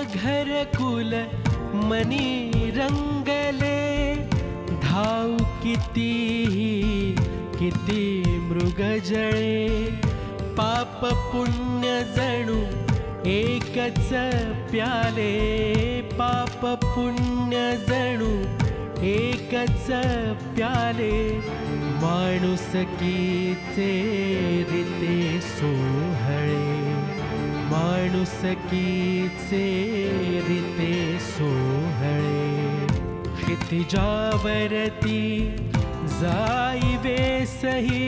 घरकुल मनी रंगले, धाव किती मृग जळे, पाप पुण्य जणू एकच प्याले, पाप पुण्य जणू एकच प्याले, माणुसकीचे रीते सोहळे, माणुसकीचे रीते सोहळे, क्षितिजावरती जाईवे सही,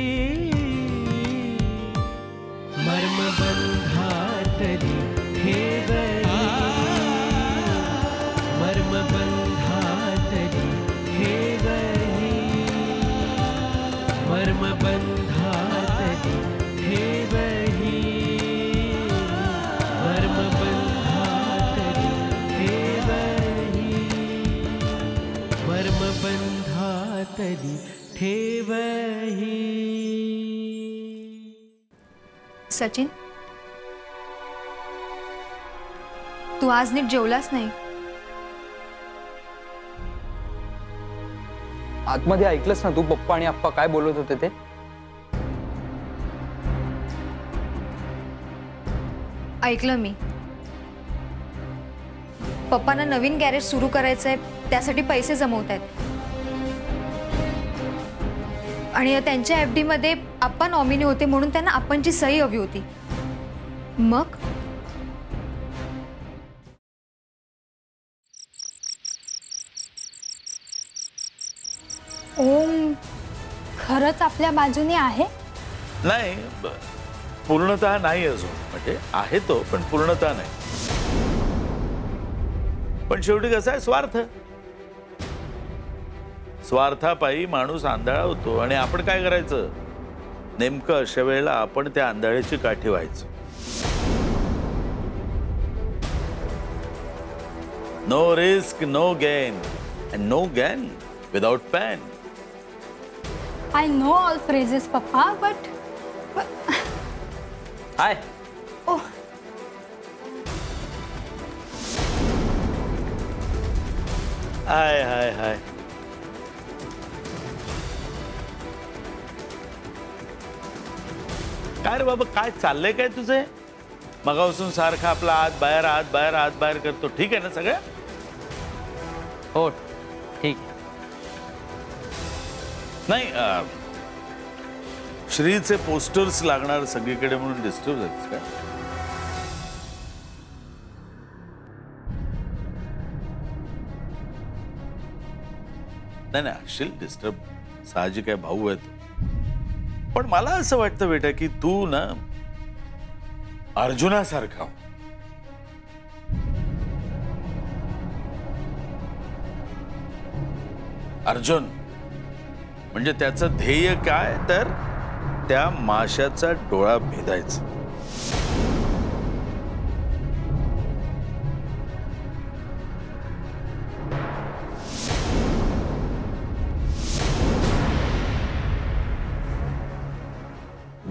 मर्मबंधातली ठेवली, मर्मबंधातली ठेवली, मर्मबंधातली ठेवली, मर्मबंधातली ठेवली, मर्मबंधातली ठेवही. सचिन, तू आज नीट जेवलास नाही. आतमध्ये ऐकलंस ना तू पप्पा आणि आप्पा काय बोलत होते ते? ऐकलं मी. पप्पांना नवीन गॅरेज सुरू करायचंय, त्यासाठी पैसे जमवतायत आणि त्यांच्या एफडी मध्ये आप्पा नॉमिनी होते म्हणून त्यांना आप्पांची सही हवी होती. मग ओम खरंच आपल्या बाजूने आहे? नाही, पूर्णतः नाही अजून, म्हणजे आहे तो पण पूर्णतः नाही. पण शेवटी कसं आहे, स्वार्थापायी माणूस आंधळा होतो आणि आपण काय करायचं, नेमकं अशा वेळेला आपण त्या आंधळ्याची काठी व्हायचं. No risk no gain and no gain without pain. I know all phrases, Papa, but... hi. Oh. Hi hi hi. काय रे बाबा, काय चाललंय काय तुझे? मगापासून सारखा आपला आत बाहेर आत बाहेर आत बाहेर करतो. ठीक आहे ना सगळं? हो ठीक. नाही, श्रीचे पोस्टर्स लागणार सगळीकडे म्हणून डिस्टर्ब झालीस का? नाही नाही, असेल डिस्टर्ब, साहजिक आहे, भाऊ आहे तू. पण मला असं वाटतं बेटा की तू ना अर्जुनासारखा हो. अर्जुन म्हणजे त्याचं ध्येय काय, तर त्या माशाचा डोळा भेदायचा.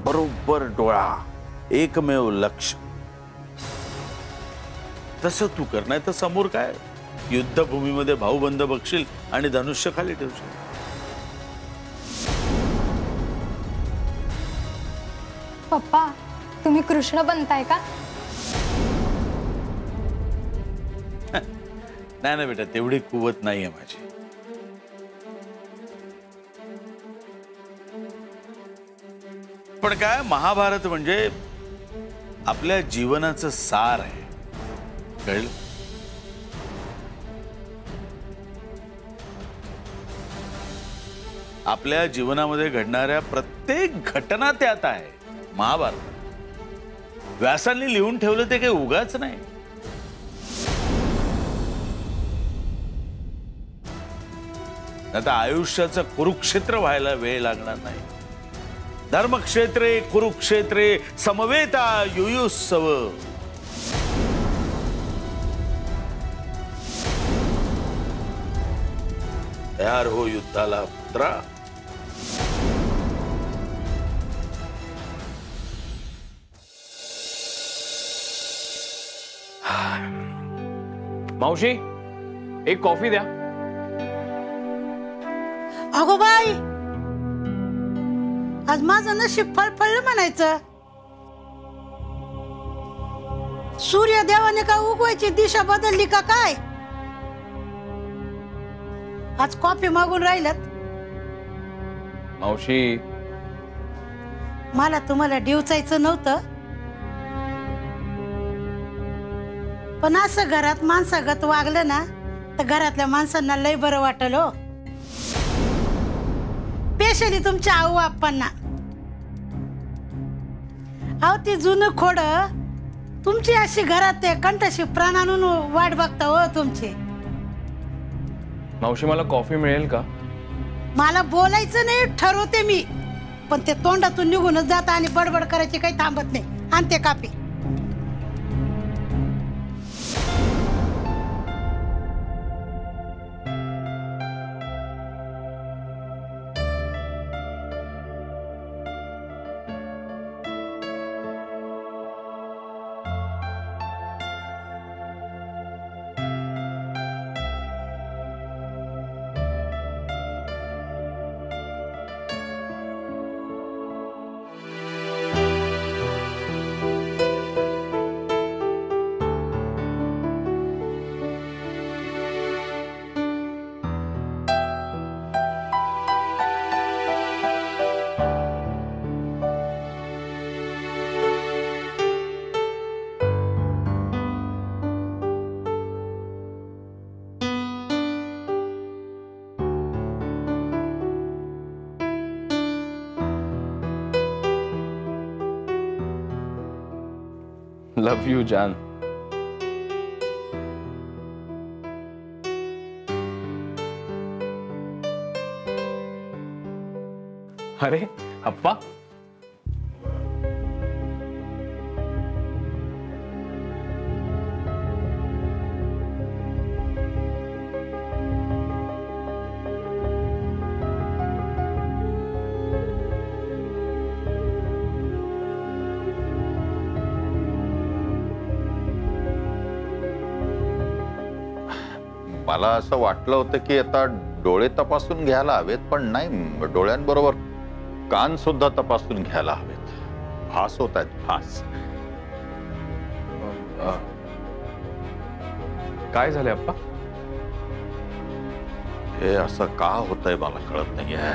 बरोबर डोळा, एकमेव लक्ष. तसं तू कर, नाही तर समोर काय युद्धभूमीमध्ये भाऊबंद बघशील आणि धनुष्य खाली ठेवशील. पप्पा, तुम्ही कृष्ण बनताय का? नाही ना बेटा, तेवढी कुवत नाहीये माझी. पण काय, महाभारत म्हणजे आपल्या जीवनाचं सार आहे, कळलं? आपल्या जीवनामध्ये घडणाऱ्या प्रत्येक घटना त्यात आहे महाभारत. व्यासांनी लिहून ठेवलं ते काही उगाच नाही. आता आयुष्याचं कुरुक्षेत्र व्हायला वेळ लागणार नाही. धर्मक्षेत्रे कुरुक्षेत्रे समवेता युयुत्सव. तयार हो युद्धाला पुत्रा. मावशी एक कॉफी द्या. अगो बाई, आज माझं नशीब फळफळलं म्हणायचं. सूर्यदेवाने का उगवायची दिशा बदलली का काय? आज कॉफी मागून राहिल्यात. मावशी मला तुम्हाला डिवचायचं नव्हतं, पण असं घरात माणसागत वागलं ना तर घरातल्या माणसांना लय बरं वाटल हो. स्पेशली तुमच्या आऊ आप्पांना. अहो ती जुनं खोड तुमची अशी घरात कंठशी प्राण आणून वाट बघता हो तुमची. मावशी मला कॉफी मिळेल का? मला बोलायचं नाही ठरवते मी, पण ते तोंडातून निघूनच जात आणि बडबड करायची काही थांबत नाही. आणते कापी. लव यू जान. अरे अप्पा, मला असं वाटलं होतं की आता डोळे तपासून घ्यायला हवेत, पण नाही, डोळ्यांबरोबर कान सुद्धा तपासून घ्यायला हवेत. भास होत आहेत, भास. काय झालंय अप्पा? हे असं का होतंय मला कळत नाहीये.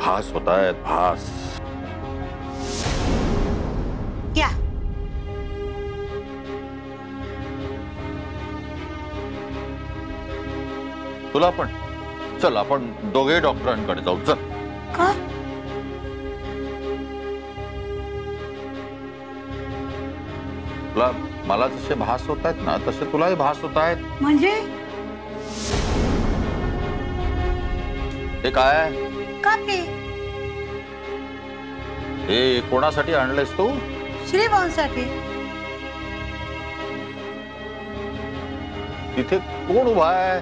भास होत आहेत, भास. घ्या. तुला पण चल, आपण दोघे डॉक्टरांकडे जाऊ. चल. का? तुला मला जसे भास होत आहेत ना तसे तुलाही भास होत आहेत. म्हणजे हे काय? कापी. हे कोणासाठी आणलंयस तू? श्रीभाऊंसाठी. तिथे कोण उभा आहे?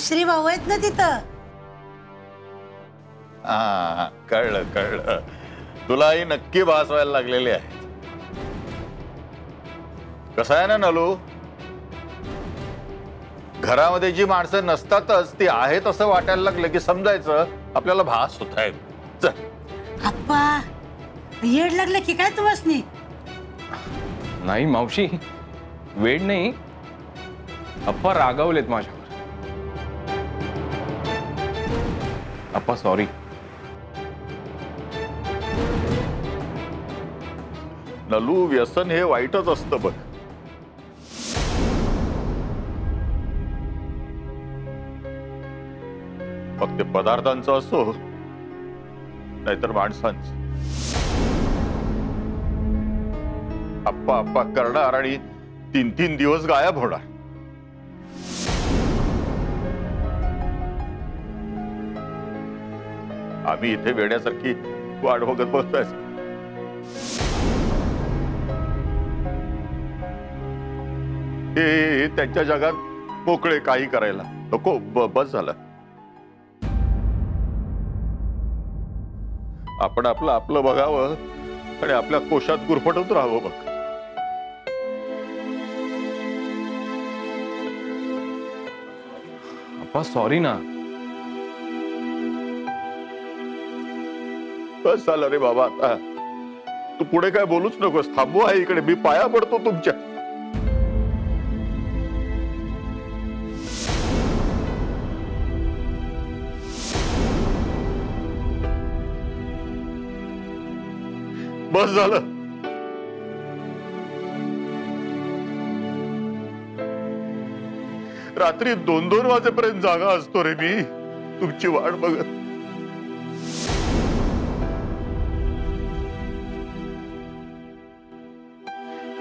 श्रीभाऊ आहेत ना तिथं. हा, कळलं कळलं. तुलाही नक्की भास व्हायला लागलेले आहे. कसं आहे ना नलू, घरामध्ये जी माणसं नसतातच ती आहेत असं वाटायला लागलं की समजायचं आपल्याला भास होत आहेत. चल. आप्पा, येड लागलं की काय तुम्हासनी? नाही मावशी, वेड नाही. अप्पा रागावलेत माझ्यावर. अप्पा सॉरी. नलू, व्यसन हे वाईटच असतं बघ. मग ते पदार्थांचं असो नाहीतर माणसांचं. अप्पा अप्पा करणार आणि 3-3 दिवस गायब होणार. आम्ही इथे वेड्यासारखी वाट बघत बसतोय. हे त्यांच्या जगात मोकळे काही करायला नको. बस झालं. आपण आपलं आपलं बघावं आणि आपल्या कोशात गुरफटून राहावं. बघ अप्पा सॉरी ना. बस झालं रे बाबा. आता तू पुढे काय बोलूच नकोस. थांबू आहे इकडे. मी पाया पडतो तुमच्या. बस झालं. रात्री 2-2 वाजेपर्यंत जागा असतो रे मी तुमची वाट बघत.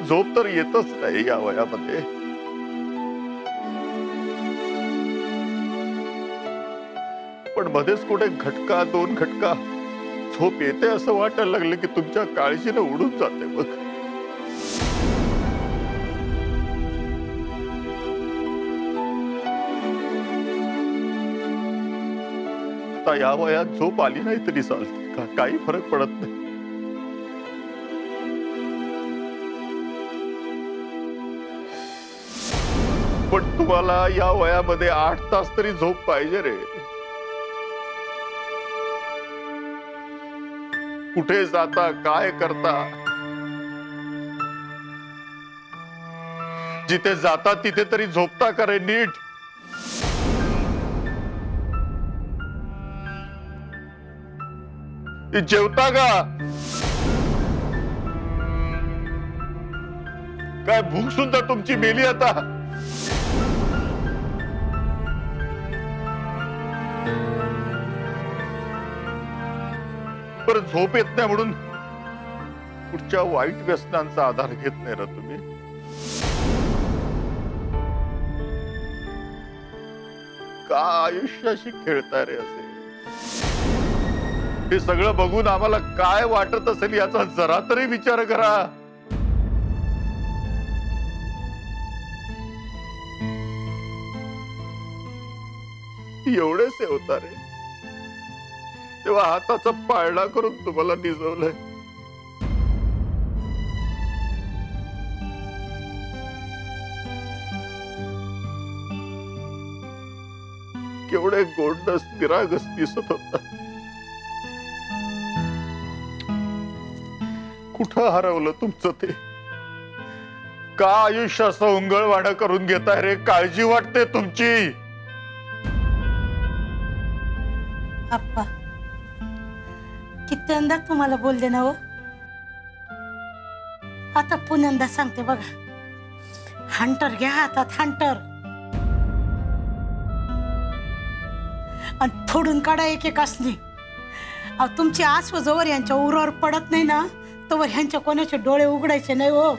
झोप तर येतच नाही या वयामध्ये. पण मध्येच कुठे घटका 2 घटका झोप येते असं वाटायला लागलं की तुमच्या काळजीने उडून जाते. बघ आता या वयात झोप आली नाही तरी चालते का? काही फरक पडत नाही. पण तुम्हाला या वयामध्ये 8 तास तरी झोप पाहिजे रे. कुठे जाता काय करता, जिथे जाता तिथे तरी झोपता का रे नीट? जेवता का? काय भूक सुद्धा तुमची मेली आता. परत झोप येत नाही म्हणून पुढच्या वाईट व्यसनांचा आधार घेत नाही ना तुम्ही. का आयुष्याशी खेळताय रे असे? हे सगळं बघून आम्हाला काय वाटत असेल याचा जरा तरी विचार करा. एवढेच होता रे तेव्हा हाताचा पाळणा करून तुम्हाला निजवलंय. केवढे गोंडस निरागस दिसत होता. कुठं हरवलं तुमचं ते? का आयुष्याचं उंगळवाणं करून घेताय रे? काळजी वाटते तुमची. आप्पा कित्यंदा तुम्हाला बोलले ना हो. आता पुन्यांदा सांगते बघा. हंटर घ्या हातात, हंटर, आणि फोडून काढा एक एक असली. तुमची आसव जोवर यांच्या उरावर पडत नाही ना तोवर ह्यांच्या कोणाचे डोळे उघडायचे नाही हो.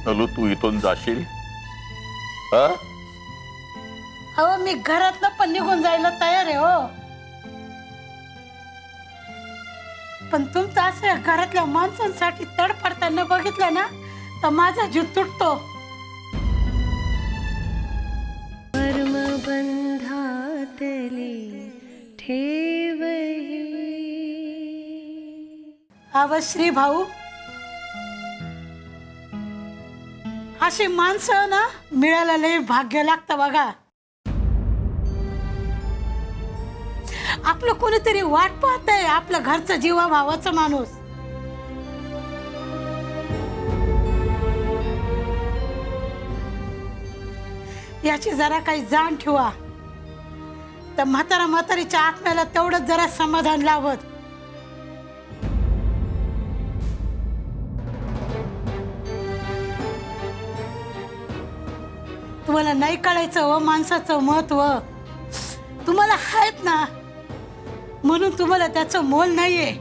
हॅलो, तू इथून जाशील? अहो मी घरातनं पण निघून जायला तयार आहे हो. पण तुमचं असं घरातल्या माणसांसाठी तडफडताना बघितलं ना तर माझा जीव तुटतो. कर्मबंधातले ठेवही. श्री भाऊ, अशी माणसं ना मिळायला लय भाग्य लागतं बघा. आपलं कोणीतरी वाट पाहतंय, आपलं घरचं जीवा भावाचं माणूस. याची जरा काही जाण ठेवा. तर म्हातारीच्या आत्म्याला तेवढंच जरा समाधान लावत. तुम्हाला नाही कळायचं व माणसाचं महत्व. तुम्हाला आहेत ना म्हणून तुम्हाला त्याचं मोल नाहीये.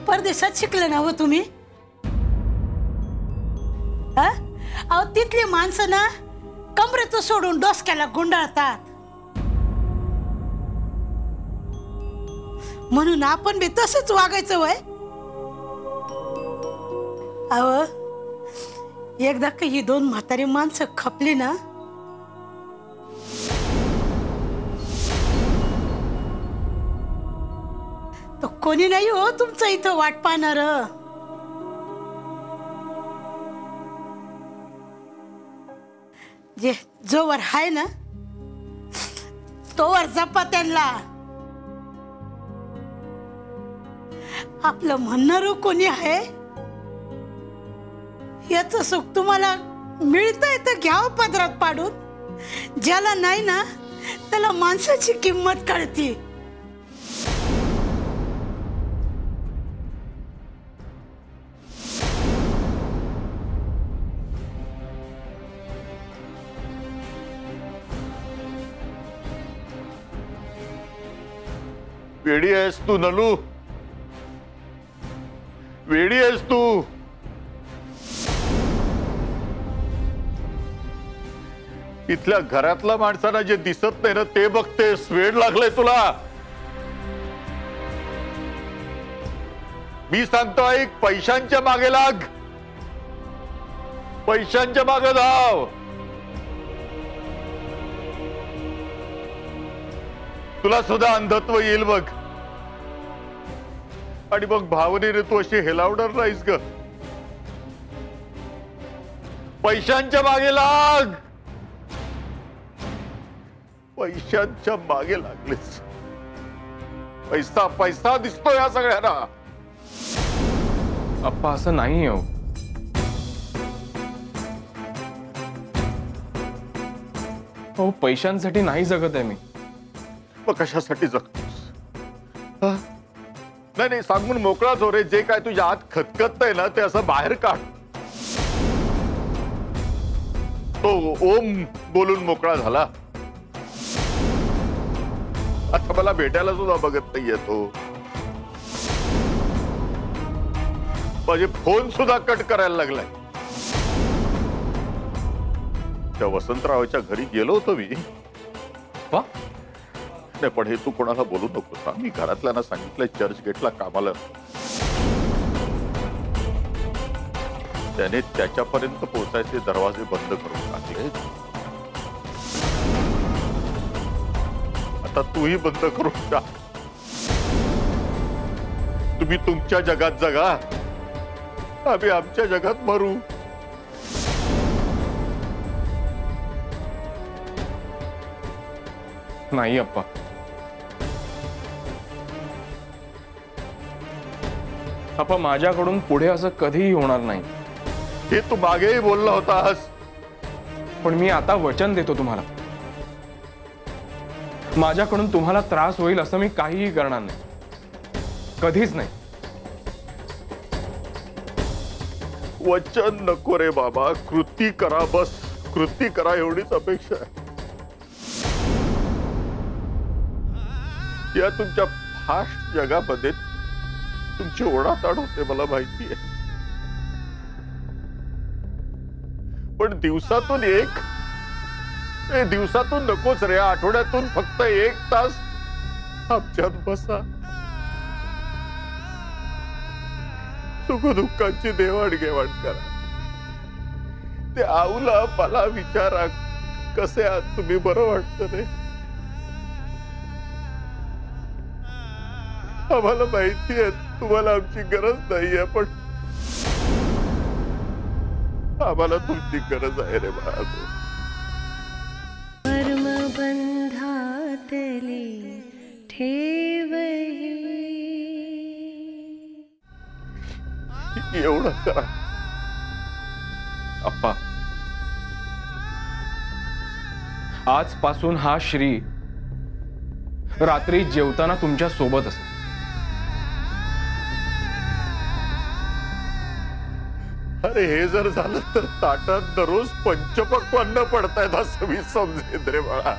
परदेशात शिकले ना हो तुम्ही. अहो तिथली माणसं ना कमरेत सोडून डोसक्याला गुंडाळतात. म्हणून आपण बी तसंच वागायचं वय. अव एकदा का ही दोन म्हातारी माणसं खपली ना, तर कोणी नाही हो तुमचं इथं वाट पाहणार. जे जोवर हाय ना तोवर जपा त्यांना. आपलं म्हणणारं कोणी आहे, याच सुख तुम्हाला मिळतंय तर घ्यावं पदरात पाडून. ज्याला नाही ना त्याला माणसाची किंमत कळते. वेडी आहेस तू नलू, वेडी आहेस तू. इथल्या घरातल्या माणसांना जे दिसत नाही ना ते बघतेस. वेड लागलंय तुला. मी सांगतो ऐक, पैशांच्या मागे लाग, पैशांच्या मागे धाव. तुला सुद्धा अंधत्व येईल बघ. आणि मग भावनेने तू अशी हेलावणार नाहीस ग. पैशांच्या मागे लाग, पैशांच्या मागे लागलेस. पैसा पैसा दिसतो या सगळ्यांना. अप्पा असं नाही हो. हो पैशांसाठी नाही जगत आहे मी. मग कशासाठी जगतोस? नाही नाही सांगून मोकळाच हो रे. जे काय तुझ्या आत खतखतय ना ते असं बाहेर काढ. तो ओम बोलून मोकळा झाला. आता मला भेटायला सुद्धा बघत नाहीये तो. माझे फोन सुद्धा कट करायला लागलाय. त्या वसंतरावच्या घरी गेलो होतो मी. नाही पण हे तू कोणाला बोलू नकोस. मी घरातल्यांना सांगितलंय चर्च गेटला कामाला. त्याने त्याच्यापर्यंत पोहोचायचे दरवाजे बंद करून टाकले. आता तूही बंद करून टाक. तुम्ही तुमच्या जगात जगा, आम्ही आमच्या जगात मरू. नाही अप्पा. अप्पा माझ्याकडून पुढे असं कधीही होणार नाही. हे तू मागेही बोलला होतास. पण मी आता वचन देतो तुम्हाला, माझ्याकडून तुम्हाला त्रास होईल असं मी काहीही करणार नाही. कधीच नाही. वचन नको रे बाबा, कृती करा. बस कृती करा एवढीच अपेक्षा आहे. या तुमच्या फास्ट जगामध्ये तुमची ओढाताड होते मला माहिती आहे. पण दिवसातून दिवसातून नकोच रे. आठवड्यातून फक्त 1 तास आमच्यात बसा. सुखदुःखाची देवाणघेवाण करा. ते आऊला मला विचारा कसे आहात तुम्ही, बरं वाटतं रे. आम्हाला माहिती आहे तुम्हाला आमची गरज नाहीये, पण आम्हाला तुमची गरज आहे रे बाळा. कर्मबंधातली ठेवही. एवढं करा. अप्पा आजपासून हा श्री रात्री जेवताना तुमच्या सोबत असेल. अरे हे जर झालं तर ताटात दररोज पंचपक्वान्न पडतायत असं मी समजेन रे बाळा.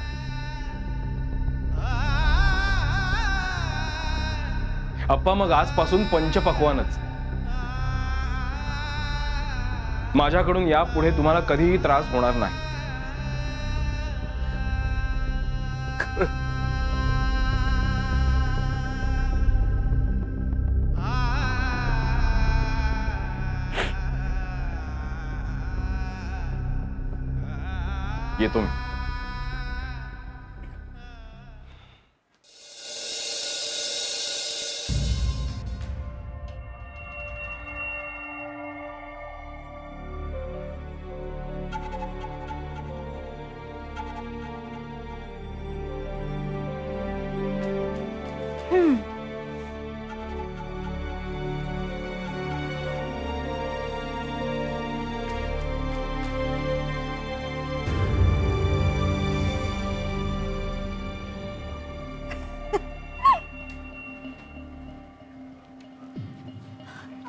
अप्पा मग आजपासून पंचपक्वानच. माझ्याकडून यापुढे तुम्हाला कधीही त्रास होणार नाही. येतो मी.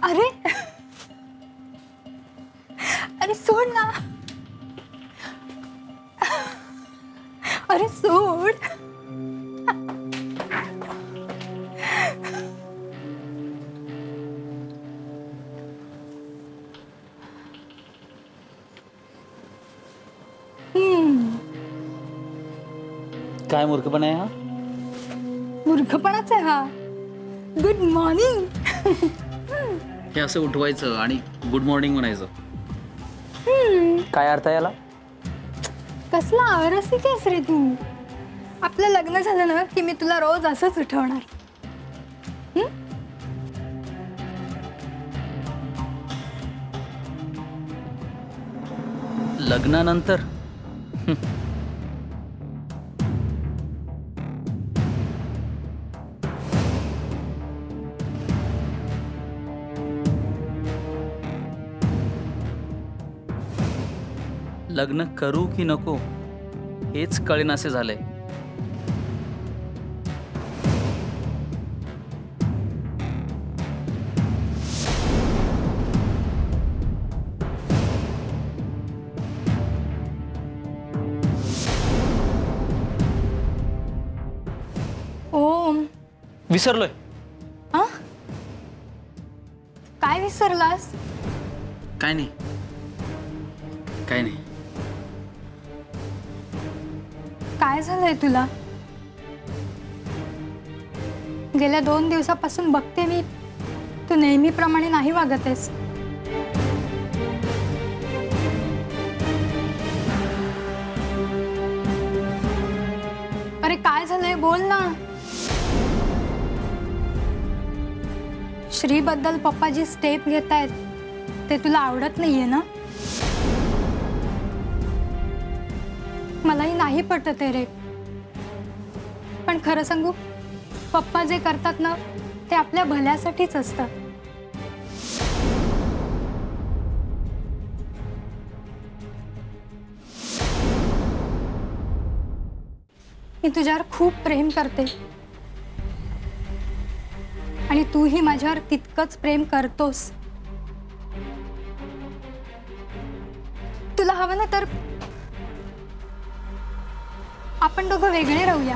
अरे अरे सोड ना. अरे सोड. काय मूर्खपणा आहे हा? मूर्खपणाच आहे हा. Good morning. हे असं उठवायचं आणि गुड मॉर्निंग म्हणायचं. काय अर्थ आहे याला? कसला आरसी केस रे तू. आपलं लग्न झालं ना की मी तुला रोज असंच उठवणार. लग्नानंतर लग्न करू की नको हेच कळेनासे झालंय. ओम. विसरलोय. आ? काय विसरलास? काय नाही, काय नाही. काय झालंय तुला? गेल्या 2 दिवसापासून बघते मी, तू नेहमीप्रमाणे नाही वागत आहेस. अरे काय झालंय बोल ना. श्री बद्दल पप्पा जी स्टेप घेत आहेत ते तुला आवडत नाहीये ना? मलाही नाही पटत आहे रे. पण खरं सांगू, पप्पा जे करतात ना ते आपल्या भल्यासाठीच असतं. मी तुझ्यावर खूप प्रेम करते आणि तूही माझ्यावर तितकंच प्रेम करतोस. तुला हवं ना तर आपण दोघं वेगळे राहूया.